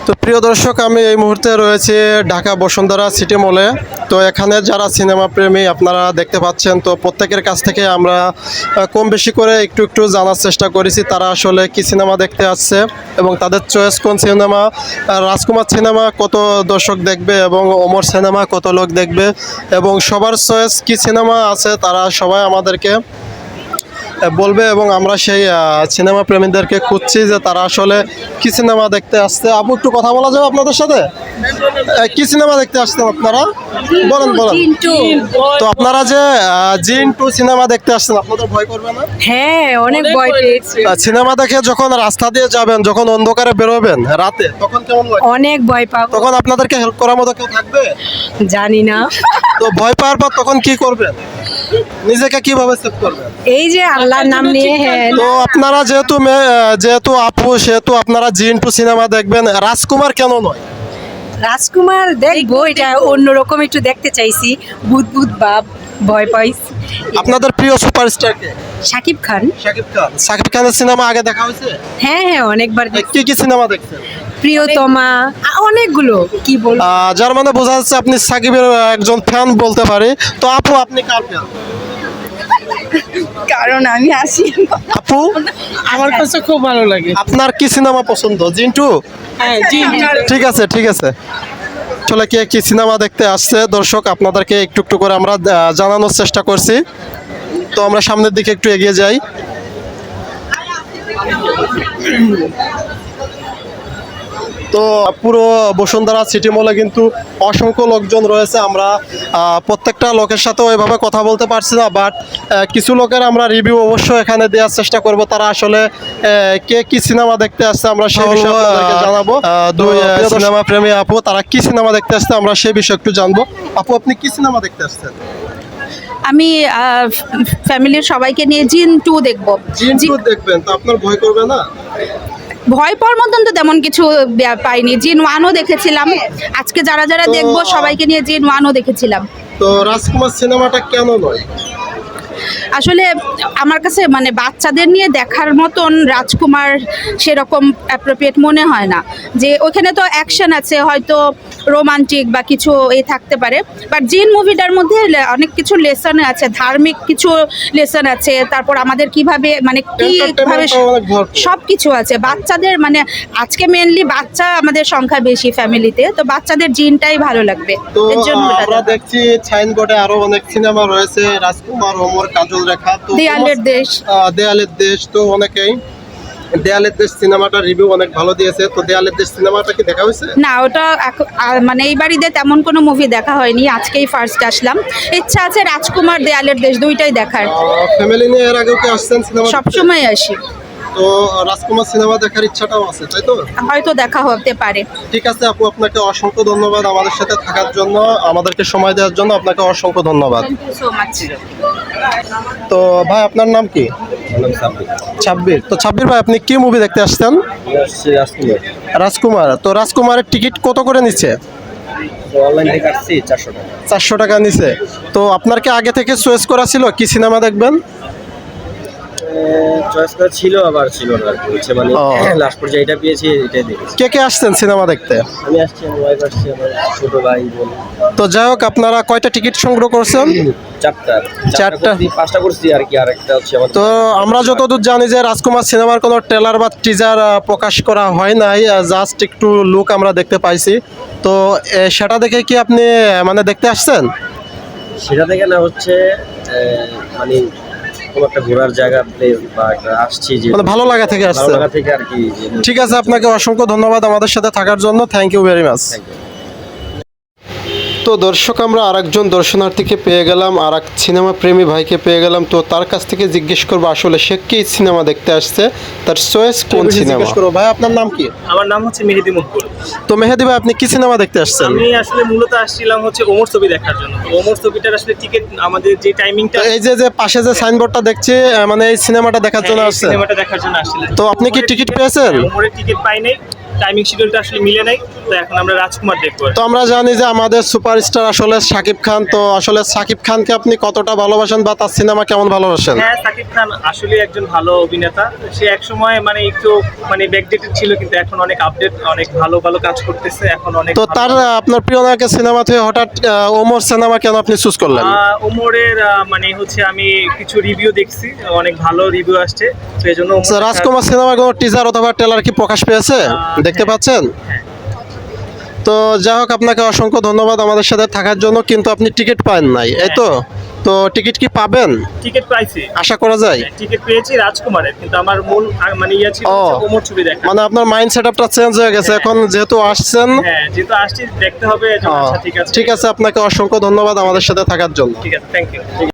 তো প্রিয় দর্শক, আমি এই মুহূর্তে রয়েছে ঢাকা বসুন্ধরা সিটি মলে। তো এখানে যারা সিনেমা প্রেমী আপনারা দেখতে পাচ্ছেন, তো প্রত্যেকের কাছ থেকে আমরা কম বেশি করে একটু একটু জানার চেষ্টা করেছি তারা আসলে কি সিনেমা দেখতে আসছে এবং তাদের চয়েস কোন সিনেমা। রাজকুমার সিনেমা কত দর্শক দেখবে এবং ওমর সিনেমা কত লোক দেখবে এবং সবার চয়েস কি সিনেমা আছে তারা সবাই আমাদেরকে বলবে এবং আমরা সেই সিনেমা প্রেমীদেরকে খুঁজছি যে তারা আসলে কি সিনেমা দেখতে আসছে। আপু, একটু কথা বলা যাবে আপনাদের সাথে? কি সিনেমা দেখতে আসছেন আপনারা? বলেন বলেন। তো আপনারা যে জিন 2 সিনেমা দেখতে আসছেন, আপনাদের ভয় করবে না? হ্যাঁ, অনেক ভয় পেয়েছি। সিনেমা দেখে যখন রাস্তা দিয়ে যাবেন, যখন অন্ধকারে বেরোবেন রাতে, তখন কেমন লাগে? অনেক ভয় পাবো। তখন আপনাদেরকে হেল্প করার মতো কেউ থাকবে? জানি না। তো ভয় পাওয়ার পর তখন কি করবেন? নিজেকে কিভাবে সেভ করবেন? এই যে আল্লাহর নাম নিয়ে। হ্যাঁ, তো আপনারা যেহেতু আপু, সেহেতু আপনারা জিন 2 সিনেমা দেখবেন, রাজকুমার কেন নয়? রাজকুমার দেখবো, এটা অন্যরকম একটু দেখতে চাইছি। ভূত ভূত ভাব, ভয় পাইছি। আপনাদের প্রিয় সুপারস্টার কে? শাকিব খান। শাকিব খান। শাকিব খানের সিনেমা আগে দেখা হয়েছে? হ্যাঁ হ্যাঁ, অনেকবার দেখছি। কি কি সিনেমা দেখছেন? প্রিয়তমা, অনেকগুলো। কি বলবো? যার মানে বোঝা যাচ্ছে আপনি সাকিবের একজন ফ্যান বলতে পারি। তো আপু, আপনি কার ফ্যান? কারণ আমি আসি। আপু, আমার কাছে খুব ভালো লাগে। আপনার কি সিনেমা পছন্দ? জিন 2? হ্যাঁ, জি। ঠিক আছে ঠিক আছে। আসলে কে কি সিনেমা দেখতে আসছে দর্শক আপনাদেরকে একটু একটু করে আমরা জানানোর চেষ্টা করছি। তো আমরা সামনের দিকে একটু এগিয়ে যাই। তো পুরো বসুন্ধরা সিটি মলে কিন্তু অসংখ্য লোকজন রয়েছে। আমরা প্রত্যেকটা লোকের সাথে ওইভাবে কথা বলতে পারছি না, বাট কিছু লোকের আমরা রিভিউ অবশ্যই এখানে দেওয়ার চেষ্টা করব। তারা আসলে কে কি সিনেমা দেখতে আসছে আমরা সেই বিষয়ে আপনাদেরকে জানাবো। দুই সিনেমা প্রেমী আপু, তারা কি সিনেমা দেখতে আসছে আমরা সেই বিষয়ে একটু জানবো। আপু, আপনি কি সিনেমা দেখতে আসছেন? আমি ফ্যামিলির সবাইকে নিয়ে জিন 2 দেখবো। জিন 2 দেখবেন, তো আপনার ভয় করবে না? ভয় পাওয়ার মতন তো তেমন কিছু পাইনি। জিন 1ও দেখেছিলাম। আজকে যারা যারা দেখবো সবাইকে নিয়ে জিন 1ও দেখেছিলাম। তো রাজকুমার সিনেমাটা কেন নয়? আসলে আমার কাছে মানে বাচ্চাদের নিয়ে দেখার মতন রাজকুমার সেরকম অ্যাপ্রোপ্রিয়েট মনে হয় না। যে ওখানে তো অ্যাকশন আছে, হয়তো রোমান্টিক বা কিছু থাকতে পারে, বাট জিন মুভিটার মধ্যে অনেক কিছু লেসন আছে, ধার্মিক কিছু লেসন আছে, তারপর আমাদের কিভাবে মানে কিভাবে সব কিছু আছে। বাচ্চাদের মানে আজকে মেনলি বাচ্চা আমাদের সংখ্যা বেশি ফ্যামিলিতে, তো বাচ্চাদের জিনটাই ভালো লাগবে। তো এর জন্য আমরা দেখছি সাইনবোর্ডে আরো অনেক সিনেমা রয়েছে, রাজকুমার, ওমর, কাজল রেখা, তো দেয়ালের দেশ। দেয়ালের দেশ, তো অনেকেই দেয়ালের দেশ সিনেমাটা রিভিউ অনেক ভালো দিয়েছে। তো দেয়ালের দেশ সিনেমাটা কি দেখা হয়েছে? না, ওটা মানে এই বাড়িতে তেমন কোনো মুভি দেখা হয়নি, আজকেই ফার্স্ট আসলাম। ইচ্ছা আছে রাজকুমার, দেয়ালের দেশ দুইটাই দেখার। ফ্যামিলি নিয়ে এর আগেও কি আসছেন সিনেমা? সবসময় আসি। তো রাজকুমার সিনেমা দেখার ইচ্ছাটাও আছে, তাই তো? হয়তো দেখা হতে পারে। ঠিক আছে আপু, আপনাকে অসংখ্য ধন্যবাদ আমাদের সাথে থাকার জন্য, আমাদেরকে সময় দেওয়ার জন্য আপনাকে অসংখ্য ধন্যবাদ। Thank you so much. তো ভাই, আপনার নাম কি? ছাব্বির। তো ছাব্বির ভাই, আপনি কি মুভি দেখতে আসছেন? রাজকুমার। তো রাজকুমারের টিকিট কত করে নিচ্ছে? অনলাইন থেকে আসছি 400 টাকা। 400 টাকা নিছে। তো আপনার কি আগে থেকে চয়েস করা ছিল কি সিনেমা দেখবেন? চয়েস করা ছিল, আবার ছিল না আর কি, হচ্ছে মানে লাস্ট পর্যায়ে এটা পেয়েছি, এটাই দেখেছি। কে কে আসছেন সিনেমা দেখতে? আমি আসছি, আমার ওয়াইফ আসছি, আমার ছোট ভাই বোন। তো যাই হোক, আপনারা কয়টা টিকিট সংগ্রহ করছেন? চারটা 5টা করছি আর কি, আরেকটা হচ্ছে আমার। তো আমরা যতদূর জানি যে রাজকুমার সিনেমার কোনো ট্রেলার বা টিজার প্রকাশ করা হয় নাই, জাস্ট একটু লুক আমরা দেখতে পাইছি। তো সেটা দেখে কি আপনি মানে দেখতে আসছেন? সেটা থেকে না হচ্ছে মানে কোনো একটা ঘোরার জায়গা প্লেস বা একটা আসছি যে মানে ভালো লাগা থেকে ভালো আসছে। লাগা থেকে আর কি। ঠিক আছে, আপনাকে অসংখ্য ধন্যবাদ আমাদের সাথে থাকার জন্য। Thank you very much. তো দর্শক, আমরা আরেকজন দর্শনার্থীকে পেয়ে গেলাম, আর এক সিনেমা প্রেমী ভাইকে পেয়ে গেলাম। তো তার কাছ থেকে জিজ্ঞেস করবো আসলে সে কি সিনেমা দেখতে আসছে, তার চয়েস কোন সিনেমা। ভাই, আপনার নাম কি? আমার নাম হচ্ছে মেহেদি মকবুল। তো মেহেদি ভাই, আপনি কি সিনেমা দেখতে আসছেন? আমি আসলে মূলত আসছিলাম হচ্ছে ওমর ছবি দেখার জন্য। তো ওমর ছবিটার আসলে টিকিট আমাদের যে টাইমিংটা, এই যে পাশে যে সাইনবোর্ডটা দেখছি, মানে এই সিনেমাটা দেখার জন্য আসছে। সিনেমাটা দেখার জন্য আসছিলাম। তো আপনি কি টিকিট পেয়েছেন? ওমরের টিকিট পাই নাই, টাইমিং শিডিউলটা আসলে মিলে নাই, তো এখন আমরা রাজকুমার দেখবো। তো আমরা জানি যে আমাদের সুপারস্টার আসলে শাকিব খান, তো আসলে শাকিব খানকে আপনি কতটা ভালোবাসেন বা তার সিনেমা কেমন ভালোবাসেন? হ্যাঁ, সাকিব খান আসলে একজন ভালো অভিনেতা। সে এক সময় মানে একটু মানে ব্যাকডেটেড ছিল, কিন্তু এখন অনেক আপডেট, অনেক ভালো ভালো কাজ করতেছে এখন অনেক। তো তার আপনার প্রিয় নায়কের সিনেমা থেকে হঠাৎ ওমর সিনেমা কেন আপনি চুজ করলেন? ওমরের মানে হচ্ছে আমি কিছু রিভিউ দেখছি, অনেক ভালো রিভিউ আসছে, তো এই জন্য আচ্ছা, রাজকুমার সিনেমার কোনো টিজার অথবা ট্রেলার কি প্রকাশ পেয়েছে, দেখতে হ্যাঁ। পাচ্ছেন? হ্যাঁ। তো যাই হোক, আপনাকে অসংখ্য ধন্যবাদ আমাদের সাথে থাকার জন্য, কিন্তু আপনি টিকিট পান নাই, এই তো? তো টিকিট কি পাবেন টিকিট পাইছি, আশা করা যায়? টিকিট পেয়েছি রাজকুমারের, কিন্তু আমার মূল মানে ইয়া ছিল ও। হচ্ছে ওমর ছবি দেখা। মানে আপনার মাইন্ড সেটআপটা চেঞ্জ হয়ে গেছে এখন যেহেতু আসছেন। হ্যাঁ, যেহেতু আসছি দেখতে হবে, ও, আচ্ছা ঠিক আছে। ঠিক আছে, আপনাকে অসংখ্য ধন্যবাদ আমাদের সাথে থাকার জন্য। ঠিক আছে, থ্যাংক ইউ।